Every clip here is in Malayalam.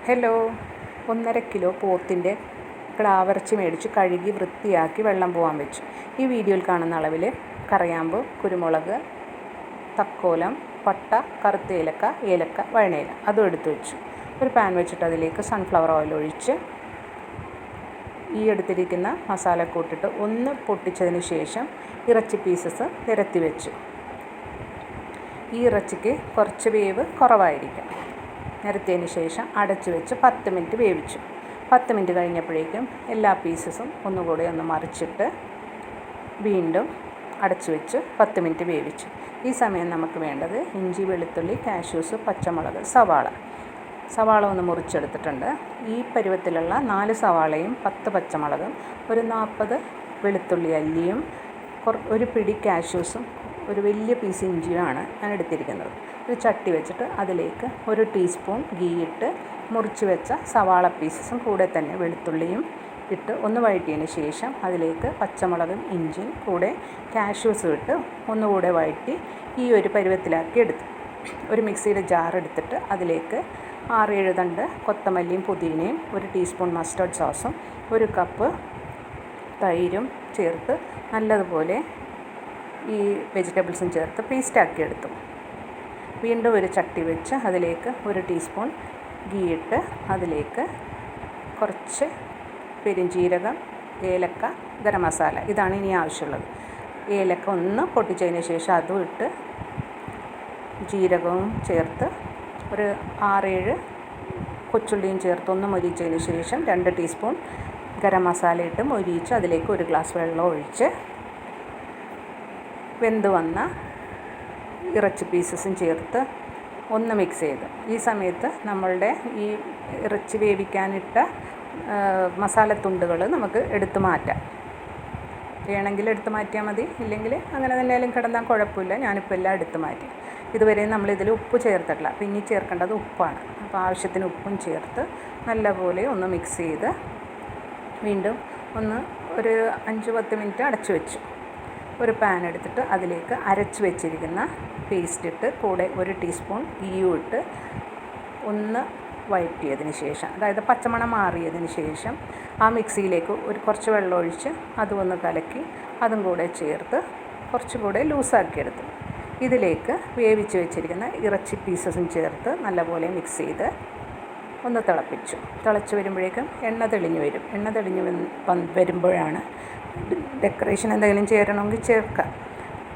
ഹലോ, 1.5 കിലോ പോത്തിൻ്റെ ക്ടാവിറച്ചി മേടിച്ച് കഴുകി വൃത്തിയാക്കി വെള്ളം പോകാൻ വെച്ചു. ഈ വീഡിയോയിൽ കാണുന്ന അളവിൽ കറിയാമ്പ്, കുരുമുളക്, തക്കോലം, പട്ട, കറുത്ത ഏലക്ക, ഏലക്ക, വഴണയില അതും എടുത്തു വെച്ചു. ഒരു പാൻ വെച്ചിട്ട് അതിലേക്ക് സൺഫ്ലവർ ഓയിൽ ഒഴിച്ച് ഈ എടുത്തിരിക്കുന്ന മസാലക്കൂട്ടിട്ട് ഒന്ന് പൊട്ടിച്ചതിന് ശേഷം ഇറച്ചി പീസസ് നിരത്തി വെച്ചു. ഈ ഇറച്ചിക്ക് കുറച്ച് വേവ് കുറവായിരിക്കും. നിരത്തിയതിന് ശേഷം അടച്ചു വെച്ച് 10 മിനിറ്റ് വേവിച്ചു. 10 മിനിറ്റ് കഴിഞ്ഞപ്പോഴേക്കും എല്ലാ പീസസും ഒന്നുകൂടി ഒന്ന് മറിച്ചിട്ട് വീണ്ടും അടച്ചു വെച്ച് 10 മിനിറ്റ് വേവിച്ചു. ഈ സമയം നമുക്ക് വേണ്ടത് ഇഞ്ചി, വെളുത്തുള്ളി, കാഷ്യൂസ്, പച്ചമുളക്, സവാള ഒന്ന് മുറിച്ചെടുത്തിട്ടുണ്ട്. ഈ പരുവത്തിലുള്ള 4 സവാളയും 10 പച്ചമുളകും ഒരു 40 വെളുത്തുള്ളി അല്ലിയും ഒരു പിടി കാഷ്യൂസും ഒരു വലിയ പീസ് ഇഞ്ചിയുമാണ് ഞാൻ എടുത്തിരിക്കുന്നത്. ഒരു ചട്ടി വെച്ചിട്ട് അതിലേക്ക് 1 ടീസ്പൂൺ ഗീ ഇട്ട് മുറിച്ച് വെച്ച സവാള പീസസും കൂടെ തന്നെ വെളുത്തുള്ളിയും ഇട്ട് ഒന്ന് വഴറ്റിയതിന് ശേഷം അതിലേക്ക് പച്ചമുളകും ഇഞ്ചിയും കൂടെ കാഷ്യൂസും ഇട്ട് ഒന്നുകൂടെ വഴറ്റി ഈ ഒരു പരുവത്തിലാക്കി എടുത്തു. ഒരു മിക്സിയുടെ ജാർ എടുത്തിട്ട് അതിലേക്ക് 6-7 തണ്ട് കൊത്തമല്ലിയും പുതിനയും 1 ടീസ്പൂൺ മസ്റ്റർഡ് സോസും 1 കപ്പ് തൈരും ചേർത്ത് നല്ലതുപോലെ ഈ വെജിറ്റബിൾസും ചേർത്ത് പേസ്റ്റാക്കി എടുത്തു. വീണ്ടും ഒരു ചട്ടി വെച്ച് അതിലേക്ക് 1 ടീസ്പൂൺ ഗീ ഇട്ട് അതിലേക്ക് കുറച്ച് പെരുംജീരകം, ഏലക്ക, ഗരം മസാല ഇതാണ് ഇനി ആവശ്യമുള്ളത്. ഏലക്ക ഒന്ന് പൊട്ടിച്ചതിന് ശേഷം അതും ഇട്ട് ജീരകവും ചേർത്ത് ഒരു 6-7 കൊച്ചുള്ളിയും ചേർത്ത് ഒന്ന് മൊരിച്ചതിന് ശേഷം 2 ടീസ്പൂൺ ഗരം മസാല ഇട്ട് മൊരിച്ച് അതിലേക്ക് 1 ഗ്ലാസ് വെള്ളം ഒഴിച്ച് വെന്ത് വന്ന ഇറച്ചി പീസസും ചേർത്ത് ഒന്ന് മിക്സ് ചെയ്ത് ഈ സമയത്ത് നമ്മളുടെ ഈ ഇറച്ചി വേവിക്കാനിട്ട മസാലത്തുണ്ടുകൾ നമുക്ക് എടുത്തു മാറ്റാം. വേണമെങ്കിൽ എടുത്തു മാറ്റിയാൽ മതി, ഇല്ലെങ്കിൽ അങ്ങനെ തന്നെയാലും കിടന്നാൽ കുഴപ്പമില്ല. ഞാനിപ്പോൾ എല്ലാം എടുത്തു മാറ്റി. ഇതുവരെ നമ്മളിതിൽ ഉപ്പ് ചേർത്തിട്ടില്ല, അപ്പോൾ ഇനി ചേർക്കേണ്ടത് ഉപ്പാണ്. അപ്പോൾ ആവശ്യത്തിന് ഉപ്പും ചേർത്ത് നല്ലപോലെ ഒന്ന് മിക്സ് ചെയ്ത് വീണ്ടും ഒരു 5-10 മിനിറ്റ് അടച്ചു വെച്ചു. ഒരു പാൻ എടുത്തിട്ട് അതിലേക്ക് അരച്ച് വെച്ചിരിക്കുന്ന പേസ്റ്റ് ഇട്ട് കൂടെ 1 ടീസ്പൂൺ ഗീയും ഇട്ട് ഒന്ന് വഴറ്റിയതിന് ശേഷം, അതായത് പച്ചമണം മാറിയതിന് ശേഷം ആ മിക്സിയിലേക്ക് കുറച്ച് വെള്ളം ഒഴിച്ച് അതും ഒന്ന് കലക്കി അതും കൂടെ ചേർത്ത് കുറച്ചുകൂടെ ലൂസാക്കിയെടുത്തു. ഇതിലേക്ക് വേവിച്ച് വെച്ചിരിക്കുന്ന ഇറച്ചി പീസസും ചേർത്ത് നല്ലപോലെ മിക്സ് ചെയ്ത് ഒന്ന് തിളച്ച് വരുമ്പോഴേക്കും എണ്ണ തെളിഞ്ഞ് വരും. എണ്ണ തെളിഞ്ഞ് വരുമ്പോഴാണ് ഡെക്കറേഷൻ എന്തെങ്കിലും ചേരണമെങ്കിൽ ചേർക്കാം.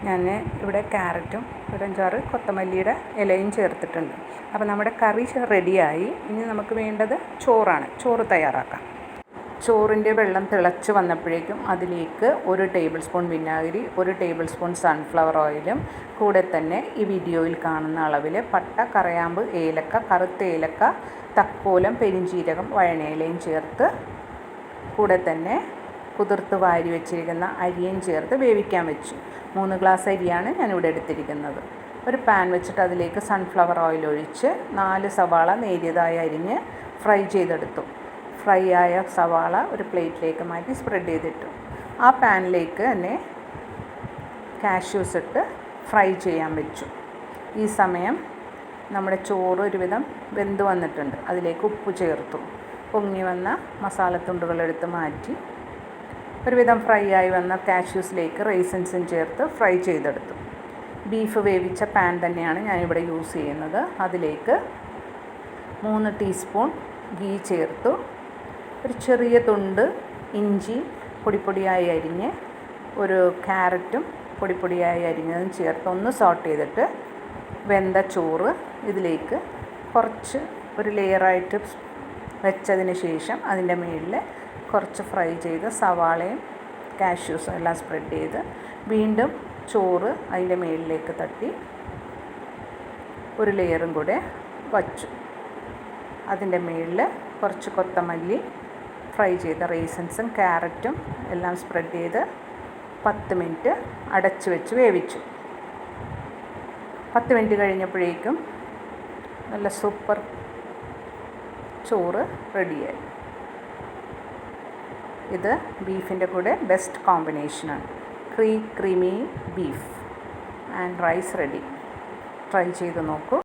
ഞാൻ ഇവിടെ ക്യാരറ്റും ഒരു 5-6 കൊത്തമല്ലിയുടെ ഇലയും ചേർത്തിട്ടുണ്ട്. അപ്പോൾ നമ്മുടെ കറി റെഡിയായി. ഇനി നമുക്ക് വേണ്ടത് ചോറാണ്. ചോറ് തയ്യാറാക്കാം. ചോറിൻ്റെ വെള്ളം തിളച്ച് വന്നപ്പോഴേക്കും അതിലേക്ക് 1 ടേബിൾ സ്പൂൺ വിനാഗിരി, 1 ടേബിൾ സ്പൂൺ സൺഫ്ലവർ ഓയിലും കൂടെ തന്നെ ഈ വീഡിയോയിൽ കാണുന്ന അളവിൽ പട്ട, കറിയാമ്പ്, ഏലക്ക, കറുത്ത ഏലക്ക, തക്കോലം, പെരുംജീരകം, വഴണയിലയും ചേർത്ത് കൂടെ തന്നെ കുതിർത്ത് വാരി വെച്ചിരിക്കുന്ന അരിയും ചേർത്ത് വേവിക്കാൻ വെച്ചു. 3 ഗ്ലാസ് അരിയാണ് ഞാനിവിടെ എടുത്തിരിക്കുന്നത്. ഒരു പാൻ വെച്ചിട്ട് അതിലേക്ക് സൺഫ്ലവർ ഓയിൽ ഒഴിച്ച് 4 സവാള നേരിയതായി അരിഞ്ഞ് ഫ്രൈ ചെയ്തെടുത്തു. ഫ്രൈ ആയ സവാള ഒരു പ്ലേറ്റിലേക്ക് മാറ്റി സ്പ്രെഡ് ചെയ്തിട്ടു. ആ പാനിലേക്ക് തന്നെ കാഷ്യൂസ് ഇട്ട് ഫ്രൈ ചെയ്യാൻ വെച്ചു. ഈ സമയം നമ്മുടെ ചോറ് ഒരുവിധം വെന്ത് വന്നിട്ടുണ്ട്. അതിലേക്ക് ഉപ്പ് ചേർത്തു. പൊങ്ങി വന്ന മസാലത്തുണ്ടുകളെടുത്ത് മാറ്റി ഒരുവിധം ഫ്രൈ ആയി വന്ന കാഷ്യൂസിലേക്ക് റൈസിൻസും ചേർത്ത് ഫ്രൈ ചെയ്തെടുത്തു. ബീഫ് വേവിച്ച പാൻ തന്നെയാണ് ഞാനിവിടെ യൂസ് ചെയ്യുന്നത്. അതിലേക്ക് 3 ടീസ്പൂൺ ഗീ ചേർത്തു. ഒരു ചെറിയ തുണ്ട് ഇഞ്ചി പൊടിപ്പൊടിയായി അരിഞ്ഞ്, ഒരു ക്യാരറ്റും പൊടിപ്പൊടിയായി അരിഞ്ഞതും ചേർത്ത് ഒന്ന് സോട്ട് ചെയ്തിട്ട് വെന്ത ചോറ് ഇതിലേക്ക് കുറച്ച് ഒരു ലെയറായിട്ട് വെച്ചതിന് ശേഷം അതിൻ്റെ മുകളിൽ കുറച്ച് ഫ്രൈ ചെയ്ത് സവാളയും കാഷ്യൂസും എല്ലാം സ്പ്രെഡ് ചെയ്ത് വീണ്ടും ചോറ് അതിൻ്റെ മുകളിലേക്ക് തട്ടി ഒരു ലെയറും കൂടെ വച്ചു. അതിൻ്റെ മുകളിൽ കുറച്ച് കൊത്തമല്ലി, ഫ്രൈ ചെയ്ത റൈസിൻസും ക്യാരറ്റും എല്ലാം സ്പ്രെഡ് ചെയ്ത് 10 മിനിറ്റ് അടച്ചു വെച്ച് വേവിച്ചു. 10 മിനിറ്റ് കഴിഞ്ഞപ്പോഴേക്കും നല്ല സൂപ്പർ ചോറ് റെഡിയായി. ഇത് ബീഫിൻ്റെ കൂടെ ബെസ്റ്റ് കോമ്പിനേഷനാണ്. Creamy beef and rice ready. Try ചെയ്ത് നോക്കൂ.